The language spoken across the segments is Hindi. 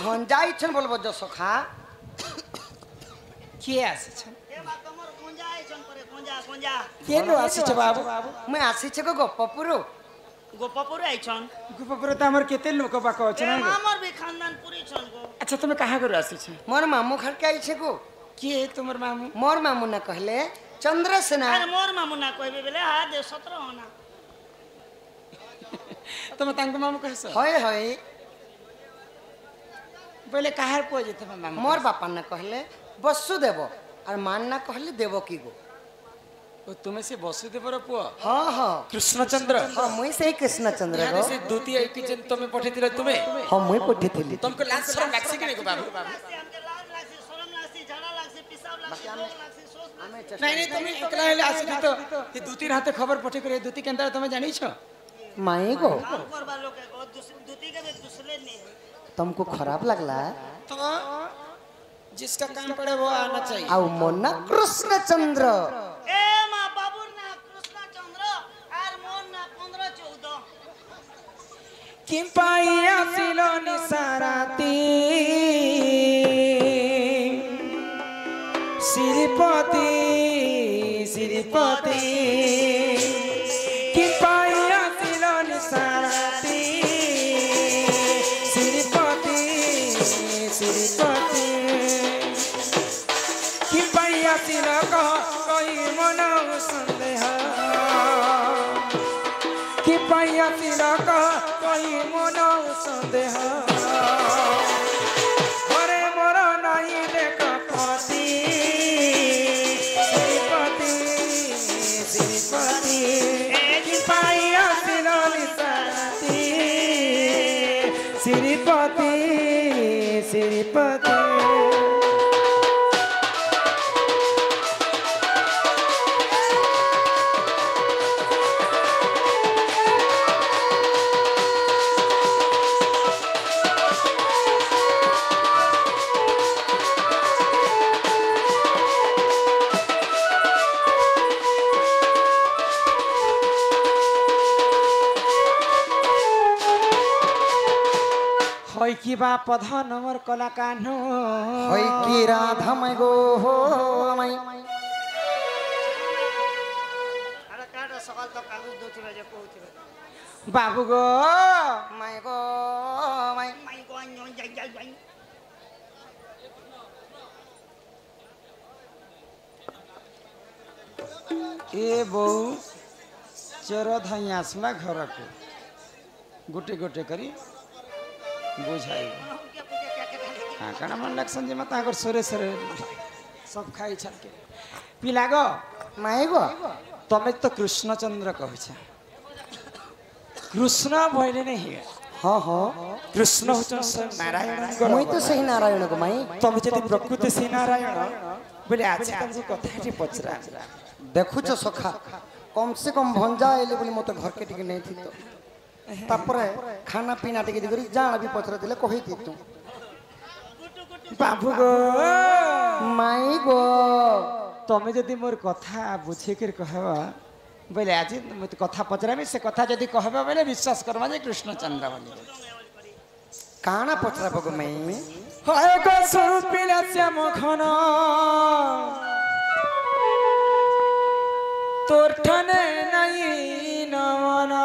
ভঞ্জাই ছন বলবো জ সখা কিয়ে আসছে এ বা তোমার গঞ্জা আইছন করে গঞ্জা কেন আসছে বাবু মুই আসিছে গো গোপপুরু গোপাপুর আইছন গোপপুরে তো আমার কেতে লোক বাক আছে এ না গো? আমার বি খানদান পুরি ছন গো আচ্ছা তুমি কাহা করে আসছে মোর মামু ঘরকে আইছে গো কিয়ে তোমার মামু মোর মামু না कहले চন্দ্রসেনা আরে মোর মামু না কইবে বেলে হা দে 17 হনা তুমি তাঙ্ক মামু কহছ হয় হয় বলে কাহার পুয়া যে তোমার মামু মোর বাপা না कहले বসুদেব আর মান না कहले দেবকী গো ও তুমি সে বসুদেবর পুয়া হ্যাঁ হ্যাঁ কৃষ্ণচন্দ্র হ্যাঁ মুই সেই কৃষ্ণচন্দ্র গো সে দ্বিতীয় কি যে তুমি পঠাইছিল তুমি হ্যাঁ মুই পঠিয়েছিলি তোমাকে লাজ শরম লাগছে কি না গো বাবু লাগছে আমকে লাজ লাগছে শরম লাগছে ঝাড়া লাগছে পিসাব লাগছে রোগ লাগছে শোষ আমি লাগছে নাই নাই তুমি একলা হলে আসলি তো এই দুতির হাতে খবর পঠে করে দুতি কেন্দ্র তুমি জানিছ মাई गो काम करबा लोग को दूती के दूसरे ने तुमको खराब लगला तो जिसका काम पड़े वो आना चाहिए आउ मोना कृष्णचंद्र ए मां बाबूर ना कृष्ण चंद्र आर मोन ना 15 14 किम पाइया सिलो निसाराती श्रीपति श्रीपति किम पाइया सिलो निसाराती श्रीपति श्रीपति किम पाइया सिलो कोई मनो संदेह कि पाइया तिलक कही मन सन्देह घरे मोर नहीं देख पति श्रीपति श्रीपति कि पाइया तिलक श्रीपति श्रीपति হয় কিবা প্রধান আমার কলা কাহ্ন होई की राधा मैं गो हो मैं अरे काट सकाल तो कागज दोती बजे कहउती बाबू गो मैं गो मैं माई को अन्य जाई जाई जाई ए बो चेर धाई आसला घर को गोटे गोटे करी बुझाई क्या पूछे क्या क्या हाँ कण मन लक्षण जे मत आगर सोरे सोरे सब खाई छल के पिला गो मैं गो तमे तो कृष्णचंद्र कहछ कृष्ण भइले नहीं हाँ हाँ कृष्ण होचन नारायण मुई तो सही नारायण को मैं तमे जदि प्रकृति से नारायण बोले आज तुमको कथाटी पचरा देखुच सखा कम से कम भंजा आइले बोली मते घर के टिके नहीं थी तो तापरे खाना पीना टिके दिगरी जान भी पचरा दिले कहि दी तू बाबू गो माई गो तमे जदि मोर कथा बुझे कर कहबा बोले आज मते कथा पचराबे से कथा जदि कहबा बोले विश्वास करबा जे कृष्णचंद्र बोली काना पचरा बगो मैं हाय गो स्वरूपिला श्याम घन तोर ठने नहीं नमना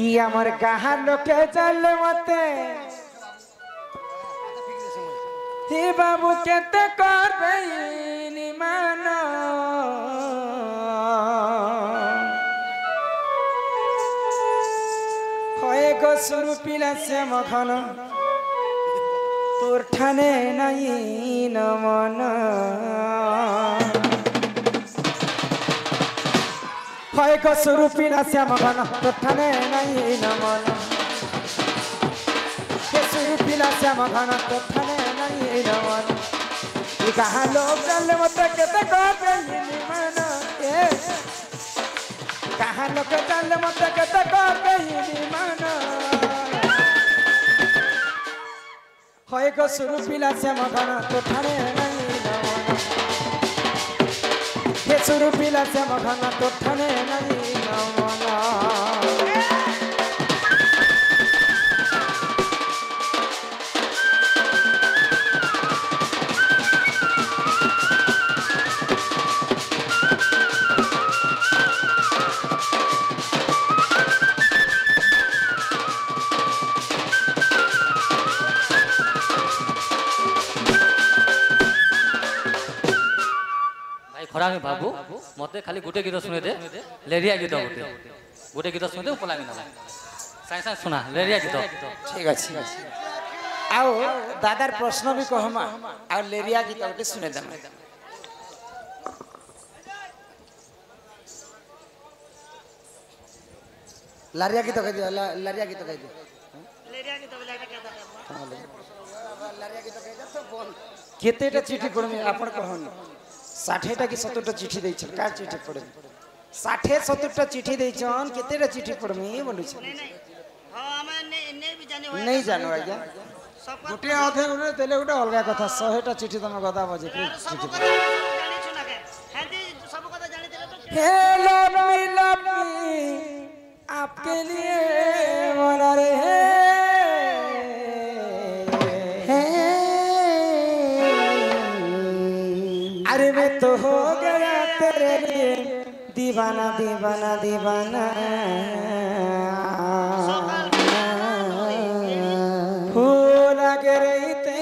ই আমার গাহার লোকে জানলে মতে হে বাবু কেতে করবে নিমান হয়ে গো সুরুপিলা শ্যাম ঘন তোর ঠানে নাই নমন হয় গো সুরুপিলা শ্যাম ঘন তোর ঠানে নাই নমন সুরুপিলা শ্যাম ঘন তোর ঠানে নাই নমন कहा लोग जाने मत केते करबे निमान ए कहा लोग जाने मत केते करबे निमान होय गो सुरु पिला से मगन तो ठाणे नहीं नमन सुर पिला से मखाना तो ठने नहीं नमना ଖରାମି ବାବୁ ମତେ ଖାଲି ଗୋଟେ ଗୀତ ଶୁଣେଇ ଦେ ଲେରିଆ ଗୀତ ଗୋଟେ ଗୀତ ଶୁଣେଇ ଦେ ପଲାମି ନା ସାଙ୍ଗେ ସାଙ୍ଗେ ଶୁଣା ଲେରିଆ ଗୀତ ठीक अच्छी आओ दादार प्रश्न भी कहमा आ लेरिया गीत गोटे सुने दम लारिया गीत कह दियो लारिया गीत कह दियो लेरिया की तो लाइट क्या था लारिया गीत कह दियो तो बोल केतेटा चिठी पढ्नु आपण कहनु 60 टा कि 70 टा चिठी दै छन का चिठी पढ्नु 60 70 टा चिठी दै छन केतेटा चिठी पढ्नु बोलु छ नहीं नहीं हां हमें नहीं भी जाने हुआ नहीं जानो आज्ञा सब गोटे अधे गोटे देले गोटे अलगा कथा 100 टा चिठी तमे गदा बजे सब चिठी कथा जानी छु ना के हेदी सब कथा जानी देले तो हेलो मिलपी आपके लिए मरा रे अरे मैं तो हो गया तेरे लिए दीवाना दीवाना दीवाना हो लगे रही ते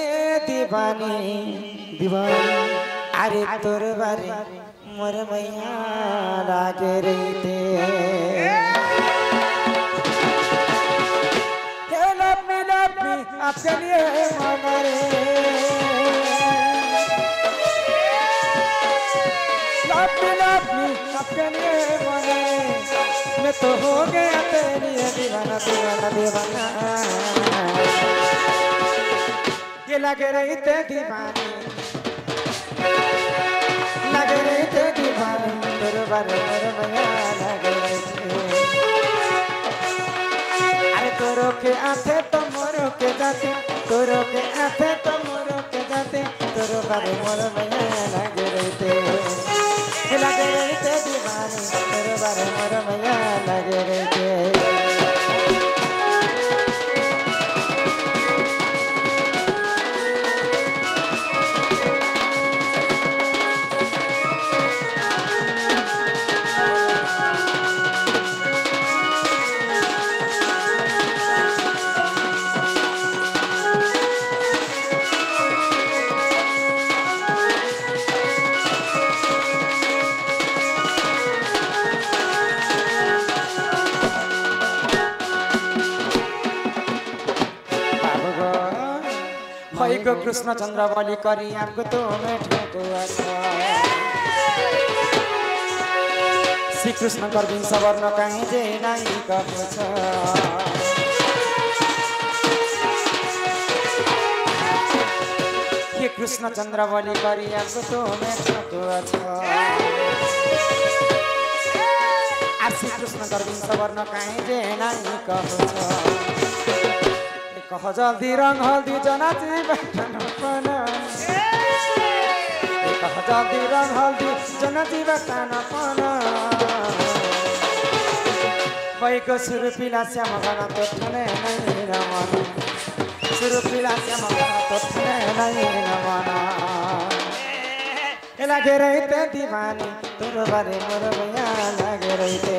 दीवानी दीवानी अरे तोर बारे मोर मैया लागे रही ते आपके लिए मांगा रे आपके लिए मांगा रे मैं तो हो गया तेरे लिए दीवाना दीवाना दीवाना ये लगे रही ते दीवानी लगे रही ते दीवानी तेरे बारे मेरे मैया लगे रही अरे तोरो के आथे तो मोरो के जाते तोरो के आथे तो मोरो के जाते तोरो बारे मोर मैया लगे रहते दीवानी तोरो बारे मोर मैया लगे रहते को कृष्ण चंद्र बलि करी आपको तो मैं ठोकुआ श्री कृष्ण कर दिन सवर्ण कहीं जे नहीं कपूछ ये कृष्ण चंद्र बलि करी आपको तो मैं ठोकुआ श्री कृष्ण कर दिन सवर्ण कहीं जे नहीं कपूछ कह जल्दी रंग हल्दी जनाची बटन कह जल्दी रंग हल्दी जनाची बटन को सुर पिला श्याम गाना तो ठने नहीं रमन सुर पिला श्याम गाना तो ठने नहीं रमन लगे रहते दीवानी तोर बारे मोर भैया लगे रहते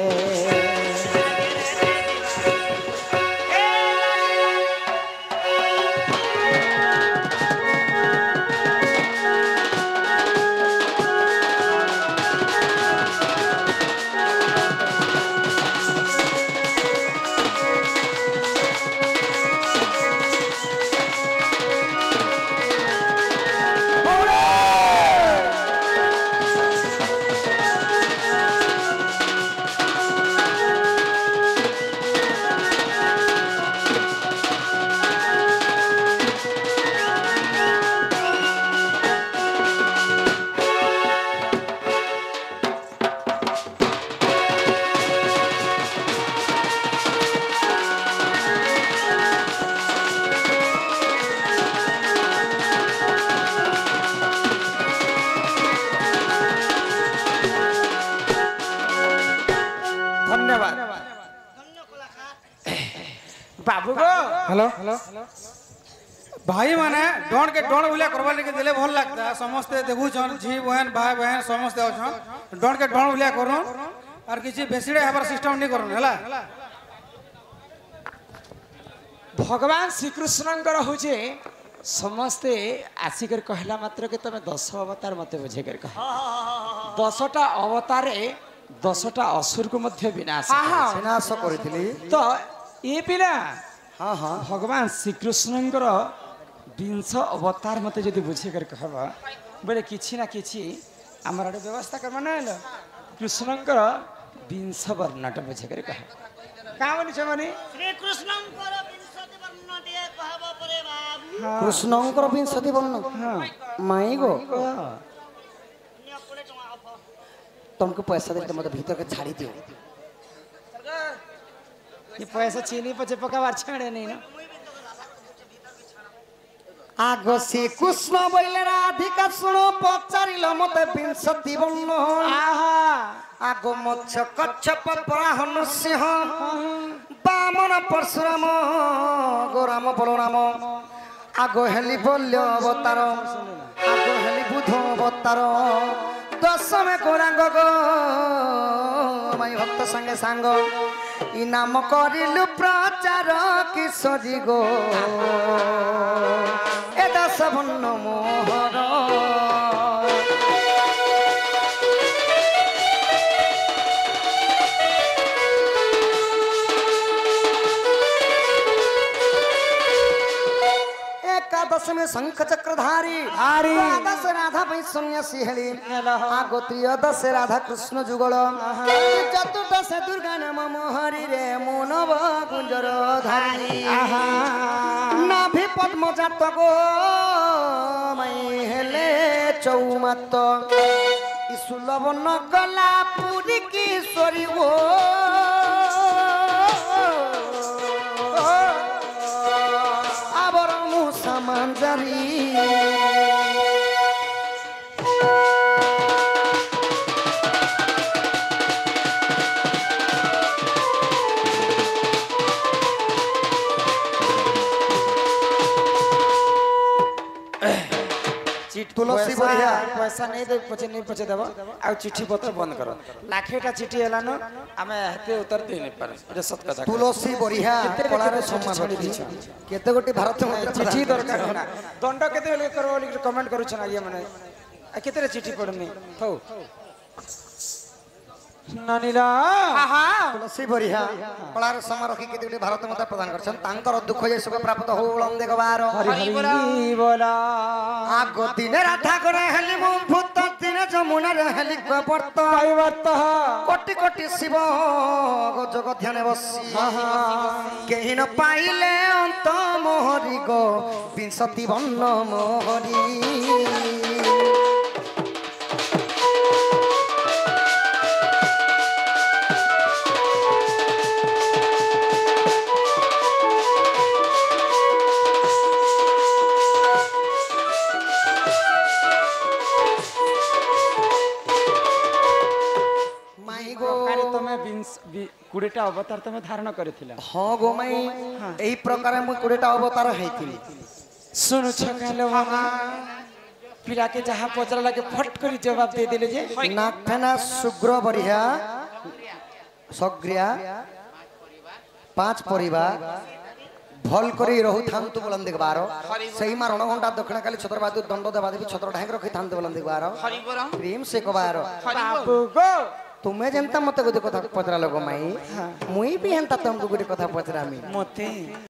बाबू गो हेलो भाई माने डोन के डोन बुलिया करवा लेके दिले भल लगता समस्ते देखु छन झी बहन भाई बहन समस्ते अछन डोन के डोन बुलिया करू और किछि बेसिडे हबार सिस्टम नहीं करू हला भगवान श्रीकृष्णଙ୍କର ହଉଛି ସମସ୍ତେ ଆସିकर कहला मात्र के तमे 10 अवतार मते बुझे कर कह 10टा अवतारे 10टा असुर को मध्य विनाश विनाश करथिली तो ये पिला हां हां भगवान श्रीकृष्णଙ୍କର 20 अवतार मते जदि बुझे कर कहबा बोले किछि ना किछि हमर आडे व्यवस्था करबा ना हेलो कृष्णଙ୍କର 20 वर्णटा बुझे कर कह का बनि छमनी श्री कृष्णଙ୍କର विंशति वर्ण दिए कहब परे बाबू कृष्णଙ୍କର विंशति वर्ण माई गो ने 20 टका अफ तुमको पैसा दे मत भीतर के छाड़ी दियो ये पैसा चीनी पचे पकावार छाड़े नहीं ना आगो से कृष्ण बोले राधिका सुनो पचारिल मते विंशति वर्ण आहा आगो मत्स्य कच्छप पराहन सिंह बामन परशुराम गोराम बलराम आगो हेली बल्य अवतार आगो हेली बुध अवतार दशमे गौरांग गो माई भक्त संगे सांग इ नाम करिलु प्रचार किशोरी गो ए दश वर्ण मोहर एकादश में शंख चक्रधारी द्वादश राधा पई सन्यासी हेली आगो त्रयोदश राधा कृष्ण जुगल चतुर्दश दुर्गा नाम मोहरी रे मोनव कुंजर धारी नाभि पद्म जात गो मई हेले चौमात सुलभ न गला पुरी किशोरी गो मंजरी तुलसी बढ़िया पैसा नहीं दे पचे देबो आ चिट्ठी पत्र बंद करो लाखेटा चिट्ठी हलान आमे हेते उत्तर दे नहीं पारे एटा सत कथा तुलसी बढ़िया कलारे सम्मान रखी केते गोटी भारत चिट्ठी दरकार ना दंड केते करबो लिख कमेंट करू छना ये माने आ केते चिट्ठी पढनी हो नानीला आहा तुलसी बढ़िया कलारे सम्मान रखी केते गोटी भारत माता प्रदान करछन तांकर दुख जे सुख प्राप्त हो उलम देखबार हरि बोला आगो दिन राधा करे हेली मु भूत दिन जमुना रे हेली कपर्त पाइबत कोटि कोटि शिव गो जग ध्यान बसी केहि न पाइले अंत मोहरी गो विंशति वर्ण मोहरी कुड़ेटा अवतार तमे धारण करथिला हां गो मई एही प्रकार मु कुड़ेटा अवतार हेतिली सुनु छकालो मामा पिला के जहां पचरा लगे फट करी जवाब दे देले जे नाथना सुग्र बढ़िया सग्रिया 5 परिवार भल करी रहु थांतु बोलन देखबार सही मार 9 घंटा दक्षिण काली छत्रबादु दंड देबा देबी छत्र ढांग रखि थांतु बोलन देखबार प्रेम से कबार बाबू गो तुम्हें जनता मत गोटे कथा पचरा लोग माई मुई भी हेंता तुमको गोटे कथा पचरामी मते